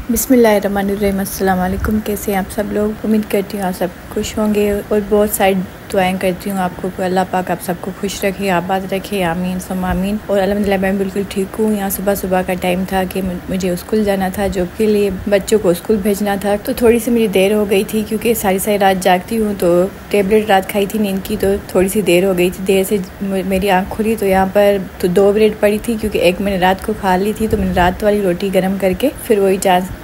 बिस्मिल्लाहिर्रहमानिर्रहीम। अस्सलाम वालेकुम। कैसे हैं आप सब लोग? उम्मीद करती हूँ आप सब खुश होंगे और बहुत सारी दुआएं करती हूँ आपको कि अल्लाह पाक आप सबको खुश रखे, आबाद रखे, आमीन सुम आमीन। और अल्हम्दुलिल्लाह मैं बिल्कुल ठीक हूँ। यहाँ सुबह सुबह का टाइम था कि मुझे स्कूल जाना था, जॉब के लिए बच्चों को स्कूल भेजना था। तो थोड़ी सी मेरी देर हो गई थी क्योंकि सारी सारी रात जागती हूँ, तो टेबलेट रात खाई थी नींद की, तो थोड़ी सी देर हो गई थी। देर से मेरी आँख खुली तो यहाँ पर तो 2 ब्रेड पड़ी थी क्योंकि एक मैंने रात को खा ली थी, तो मैंने रात वाली रोटी गर्म करके फिर वही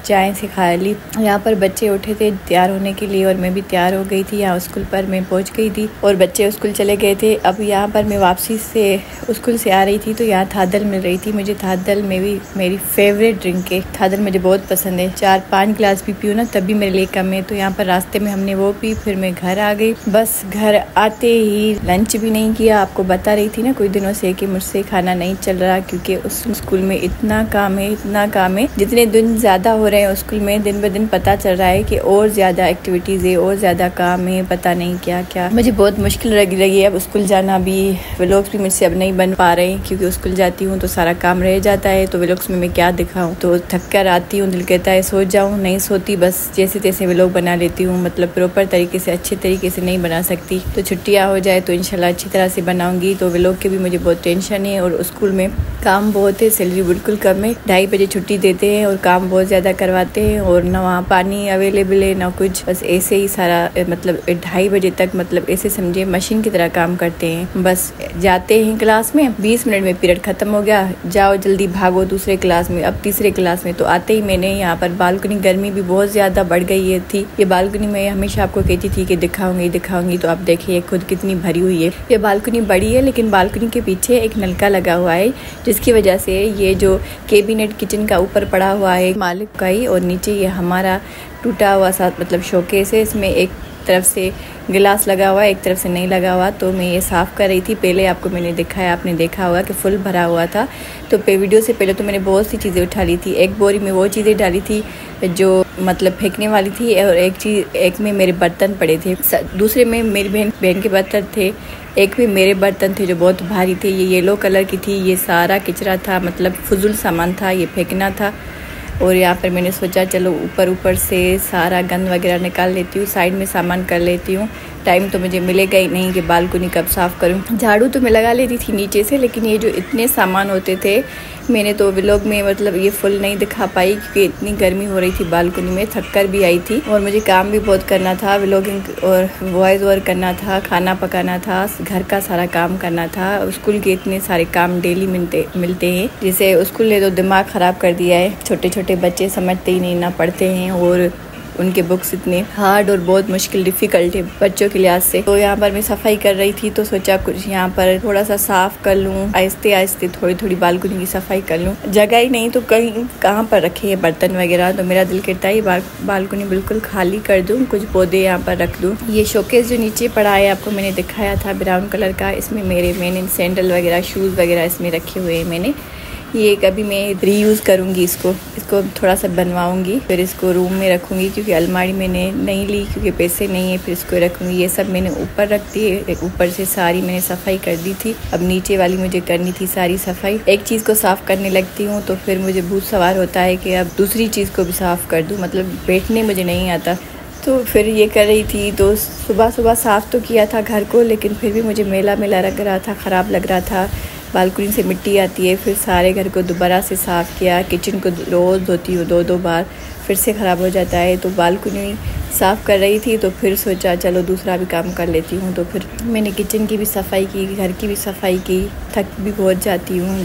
चाय से खा ली। यहाँ पर बच्चे उठे थे तैयार होने के लिए और मैं भी तैयार हो गई थी। यहाँ स्कूल पर मैं पहुँच गई थी और बच्चे स्कूल चले गए थे। अब यहाँ पर मैं वापसी से स्कूल से आ रही थी तो यहाँ थादल मिल रही थी मुझे। थादल में भी मेरी फेवरेट ड्रिंक है। थादल मुझे बहुत पसंद है। 4-5 गिलास भी पीऊँ ना तब भी मेरे लिए कम है। तो यहाँ पर रास्ते में हमने वो पी, फिर मैं घर आ गई। बस घर आते ही लंच भी नहीं किया। आपको बता रही थी ना कुछ दिनों से कि मुझसे खाना नहीं चल रहा क्योंकि उस स्कूल में इतना काम है। जितने दिन ज़्यादा हो रहे हैं स्कूल में दिन ब दिन पता चल रहा है कि और ज़्यादा एक्टिविटीज़ है और ज़्यादा काम है, पता नहीं क्या क्या। मुझे बहुत मुश्किल लगी है अब स्कूल जाना भी। व्लॉग्स भी मुझसे अब नहीं बन पा रहे क्योंकि स्कूल जाती हूँ तो सारा काम रह जाता है, तो व्लॉग्स में मैं क्या दिखाऊँ। तो थक कर आती हूँ, दिल कहता है सो जाऊँ, नहीं सोती, बस जैसे तैसे व्लॉग बना लेती हूँ। मतलब प्रॉपर तरीके से अच्छे तरीके से नहीं बना सकती। तो छुट्टियाँ हो जाए तो इंशाल्लाह अच्छी तरह से बनाऊँगी। तो व्लॉग के भी मुझे बहुत टेंशन है और स्कूल में काम बहुत है, सैलरी बिल्कुल कम है। 2:30 बजे छुट्टी देते हैं और काम बहुत ज़्यादा करवाते हैं और ना वहाँ पानी अवेलेबल है ना कुछ, बस ऐसे ही सारा मतलब 2:30 बजे तक मतलब ऐसे समझे मशीन की तरह काम करते हैं। बस जाते हैं क्लास में, 20 मिनट में पीरियड ख़त्म हो गया, जाओ जल्दी भागो दूसरे क्लास में, अब तीसरे क्लास में। तो आते ही मैंने यहाँ पर बालकनी, गर्मी भी बहुत ज़्यादा बढ़ गई थी। ये बालकनी मैं हमेशा आपको कहती थी कि दिखाऊंगी, तो आप देखिए खुद कितनी भरी हुई है। ये बालकनी बड़ी है लेकिन बालकनी के पीछे एक नलका लगा हुआ है जिसकी वजह से ये जो कैबिनेट किचन का ऊपर पड़ा हुआ है मालिक का ही, और नीचे ये हमारा टूटा हुआ सा मतलब शोकेस है। इसमें एक तरफ से गिलास लगा हुआ है, एक तरफ से नहीं लगा हुआ। तो मैं ये साफ़ कर रही थी। पहले आपको मैंने दिखाया, आपने देखा होगा कि फुल भरा हुआ था। तो वीडियो से पहले तो मैंने बहुत सी चीज़ें उठा ली थी। एक बोरी में वो चीज़ें डाली थी जो मतलब फेंकने वाली थी और एक में मेरे बर्तन पड़े थे, दूसरे में मेरी बहन के बर्तन थे, एक में मेरे बर्तन थे जो बहुत भारी थे। ये येलो कलर की थी। ये सारा कचरा था, मतलब फजूल सामान था, ये फेंकना था। और यहाँ पर मैंने सोचा चलो ऊपर से सारा गंद वगैरह निकाल लेती हूँ, साइड में सामान कर लेती हूँ। टाइम तो मुझे मिलेगा ही नहीं कि बालकनी कब साफ़ करूँ। झाड़ू तो मैं लगा लेती थी नीचे से, लेकिन ये जो इतने सामान होते थे मैंने तो व्लॉग में मतलब ये फुल नहीं दिखा पाई क्योंकि इतनी गर्मी हो रही थी बालकनी में, थक कर भी आई थी और मुझे काम भी बहुत करना था, व्लॉगिंग और वॉइस ओवर करना था, खाना पकाना था, घर का सारा काम करना था। स्कूल के इतने सारे काम डेली मिलते हैं, जैसे स्कूल ने तो दिमाग ख़राब कर दिया है। छोटे छोटे बच्चे समझते ही नहीं, ना पढ़ते हैं और उनके बुक्स इतने हार्ड और बहुत मुश्किल डिफ़िकल्ट है बच्चों के लिहाज से। तो यहाँ पर मैं सफाई कर रही थी तो सोचा कुछ यहाँ पर थोड़ा सा साफ़ कर लूँ, आहिस्ते आहिस्ते थोड़ी बालकनी की सफाई कर लूँ। जगह ही नहीं तो कहाँ पर रखे हैं बर्तन वगैरह। तो मेरा दिल करता है बालकनी बिल्कुल खाली कर दूँ, कुछ पौधे यहाँ पर रख दूँ। ये शोकेस जो नीचे पड़ा है आपको मैंने दिखाया था ब्राउन कलर का, इसमें मैंने सैंडल वगैरह, शूज़ वगैरह इसमें रखे हुए हैं मैंने। ये कभी मैं रीयूज़ करूँगी, इसको थोड़ा सा बनवाऊँगी, फिर इसको रूम में रखूँगी क्योंकि अलमारी मैंने नहीं ली क्योंकि पैसे नहीं है, फिर इसको रखूँगी। ये सब मैंने ऊपर रख दिए, ऊपर से सारी मैंने सफाई कर दी थी। अब नीचे वाली मुझे करनी थी सारी सफाई। एक चीज़ को साफ़ करने लगती हूँ तो फिर मुझे भूत सवार होता है कि अब दूसरी चीज़ को भी साफ़ कर दूँ, मतलब बैठने मुझे नहीं आता। तो फिर ये कर रही थी। तो सुबह साफ़ तो किया था घर को, लेकिन फिर भी मुझे मैला लग रहा था, ख़राब लग रहा था। बालकनी से मिट्टी आती है, फिर सारे घर को दोबारा से साफ़ किया। किचन को रोज़ धोती हूँ 2-2 बार, फिर से ख़राब हो जाता है। तो बालकनी साफ़ कर रही थी तो फिर सोचा चलो दूसरा भी काम कर लेती हूँ। तो फिर मैंने किचन की भी सफाई की, घर की भी सफाई की। थक भी बहुत जाती हूँ,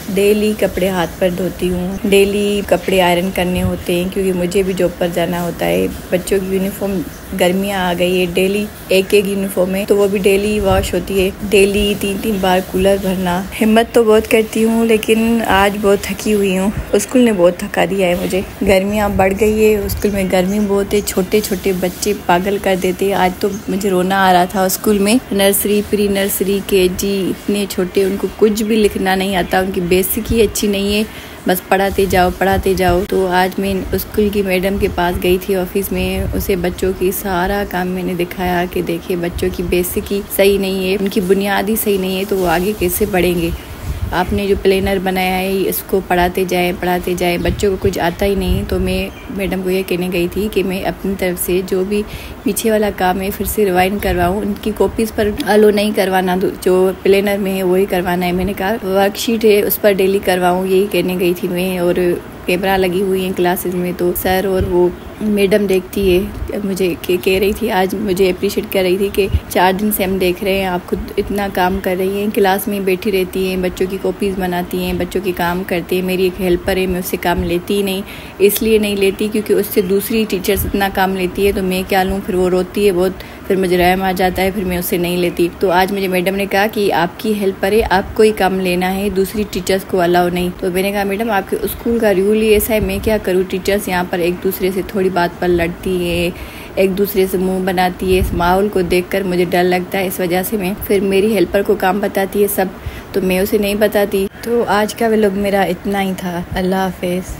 डेली कपड़े हाथ पर धोती हूँ, डेली कपड़े आयरन करने होते हैं क्योंकि मुझे भी जॉब पर जाना होता है। बच्चों की यूनिफॉर्म, गर्मियाँ आ गई है, डेली एक यूनिफॉर्म है तो वो भी डेली वॉश होती है। डेली 3-3 बार कूलर भरना। हिम्मत तो बहुत करती हूँ लेकिन आज बहुत थकी हुई हूँ। स्कूल ने बहुत थका दिया है मुझे। गर्मियाँ बढ़ गई है, स्कूल में गर्मी बहुत है, छोटे छोटे बच्चे पागल कर देते हैं। आज तो मुझे रोना आ रहा था। स्कूल में नर्सरी, प्री नर्सरी, KG, इतने छोटे, उनको कुछ भी लिखना नहीं आता, उनकी बेसिक ही अच्छी नहीं है, बस पढ़ाते जाओ। तो आज मैं स्कूल की मैडम के पास गई थी ऑफिस में, उसे बच्चों की सारा काम मैंने दिखाया कि देखिए बच्चों की बेसिक ही सही नहीं है, उनकी बुनियाद ही सही नहीं है तो वो आगे कैसे बढ़ेंगे। आपने जो प्लानर बनाया है इसको पढ़ाते जाएं, बच्चों को कुछ आता ही नहीं। तो मैं मैडम को ये कहने गई थी कि मैं अपनी तरफ से जो भी पीछे वाला काम है फिर से रिवाइंड करवाऊँ, उनकी कॉपीज़ पर अलो नहीं करवाना, जो प्लानर में है वही करवाना है। मैंने कहा वर्कशीट है उस पर डेली करवाऊँ, यही कहने गई थी मैं। और कैमरा लगी हुई है क्लासेस में, तो सर और वो मैडम देखती है, मुझे कह रही थी, आज मुझे अप्रिशिएट कर रही थी कि 4 दिन से हम देख रहे हैं आप खुद इतना काम कर रही हैं, क्लास में बैठी रहती हैं, बच्चों की कॉपीज़ बनाती हैं, बच्चों के काम करती हैं। मेरी एक हेल्पर है, मैं उससे काम लेती ही नहीं, इसलिए नहीं लेती क्योंकि उससे दूसरी टीचर्स इतना काम लेती है, तो मैं क्या लूँ। फिर वो रोती है बहुत, फिर मुझे रहम आ जाता है, फिर मैं उससे नहीं लेती। तो आज मुझे मैडम ने कहा कि आपकी हेल्पर है, आपको ही काम लेना है, दूसरी टीचर्स को अलाउ नहीं। तो मैंने कहा मैडम आपके स्कूल का रूल ही ऐसा है, मैं क्या करूँ। टीचर्स यहाँ पर एक दूसरे से थोड़ी बात पर लड़ती है, एक दूसरे से मुंह बनाती है। इस माहौल को देखकर मुझे डर लगता है, इस वजह से मैं फिर मेरी हेल्पर को काम बताती है सब, तो मैं उसे नहीं बताती। तो आज का व्लॉग मेरा इतना ही था। अल्लाह हाफिज़।